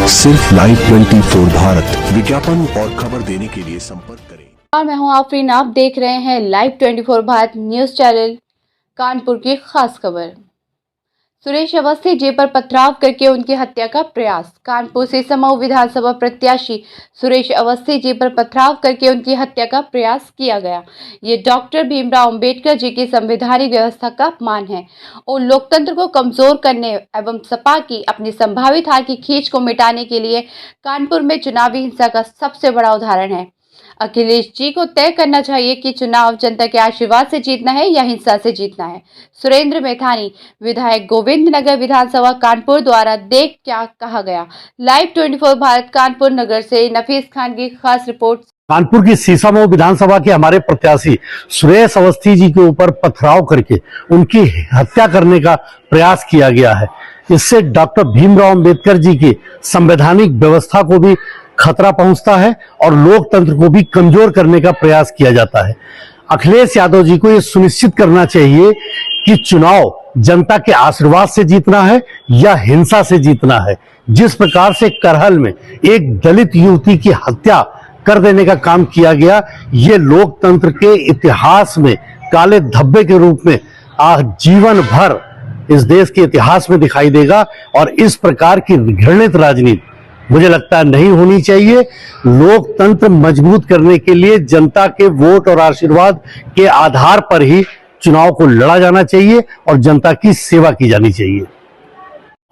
सिर्फ लाइव 24 भारत विज्ञापन और खबर देने के लिए संपर्क करें। मैं हूं आफरीन, आप देख रहे हैं live 24 Bharat news channel. Kanpur की खास खबर, सुरेश अवस्थी जी पर पथराव करके उनकी हत्या का प्रयास। कानपुर से समूह विधानसभा प्रत्याशी सुरेश अवस्थी जी पर पथराव करके उनकी हत्या का प्रयास किया गया। ये डॉक्टर भीमराव अंबेडकर जी की संवैधानिक व्यवस्था का अपमान है और लोकतंत्र को कमजोर करने एवं सपा की अपनी संभावित हार की खींच को मिटाने के लिए कानपुर में चुनावी हिंसा का सबसे बड़ा उदाहरण है। अखिलेश जी को तय करना चाहिए कि चुनाव जनता के आशीर्वाद से जीतना है या हिंसा से जीतना है। सुरेंद्र मैथानी, विधायक गोविंद नगर विधानसभा कानपुर द्वारा देख क्या कहा गया। लाइव 24 भारत कानपुर नगर से नफीस खान की खास रिपोर्ट। कानपुर की सीसामऊ विधानसभा के हमारे प्रत्याशी सुरेश अवस्थी जी के ऊपर पथराव करके उनकी हत्या करने का प्रयास किया गया है। इससे डॉक्टर भीमराव अंबेडकर जी की संवैधानिक व्यवस्था को भी खतरा पहुंचता है और लोकतंत्र को भी कमजोर करने का प्रयास किया जाता है। अखिलेश यादव जी को यह सुनिश्चित करना चाहिए कि चुनाव जनता के आशीर्वाद से जीतना है या हिंसा से जीतना है। जिस प्रकार से करहल में एक दलित युवती की हत्या कर देने का काम किया गया, ये लोकतंत्र के इतिहास में काले धब्बे के रूप में जीवन भर इस देश के इतिहास में दिखाई देगा। और इस प्रकार की घृणित राजनीति मुझे लगता है नहीं होनी चाहिए। लोकतंत्र मजबूत करने के लिए जनता के वोट और आशीर्वाद के आधार पर ही चुनाव को लड़ा जाना चाहिए और जनता की सेवा की जानी चाहिए।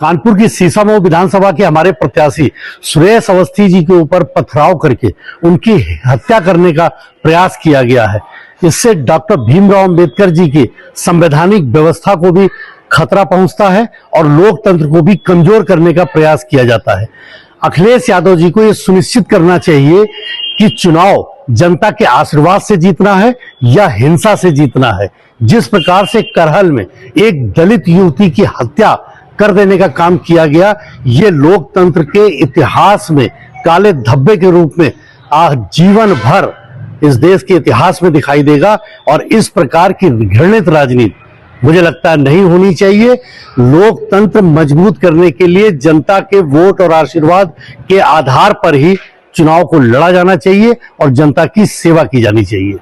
कानपुर की सीसामऊ विधानसभा के हमारे प्रत्याशी सुरेश अवस्थी जी के ऊपर पथराव करके उनकी हत्या करने का प्रयास किया गया है। इससे डॉक्टर भीमराव अंबेडकर जी की संवैधानिक व्यवस्था को भी खतरा पहुंचता है और लोकतंत्र को भी कमजोर करने का प्रयास किया जाता है। अखिलेश यादव जी को यह सुनिश्चित करना चाहिए कि चुनाव जनता के आशीर्वाद से जीतना है या हिंसा से जीतना है। जिस प्रकार से करहल में एक दलित युवती की हत्या कर देने का काम किया गया, ये लोकतंत्र के इतिहास में काले धब्बे के रूप में जीवन भर इस देश के इतिहास में दिखाई देगा। और इस प्रकार की घृणित राजनीति मुझे लगता है नहीं होनी चाहिए। लोकतंत्र मजबूत करने के लिए जनता के वोट और आशीर्वाद के आधार पर ही चुनाव को लड़ा जाना चाहिए और जनता की सेवा की जानी चाहिए।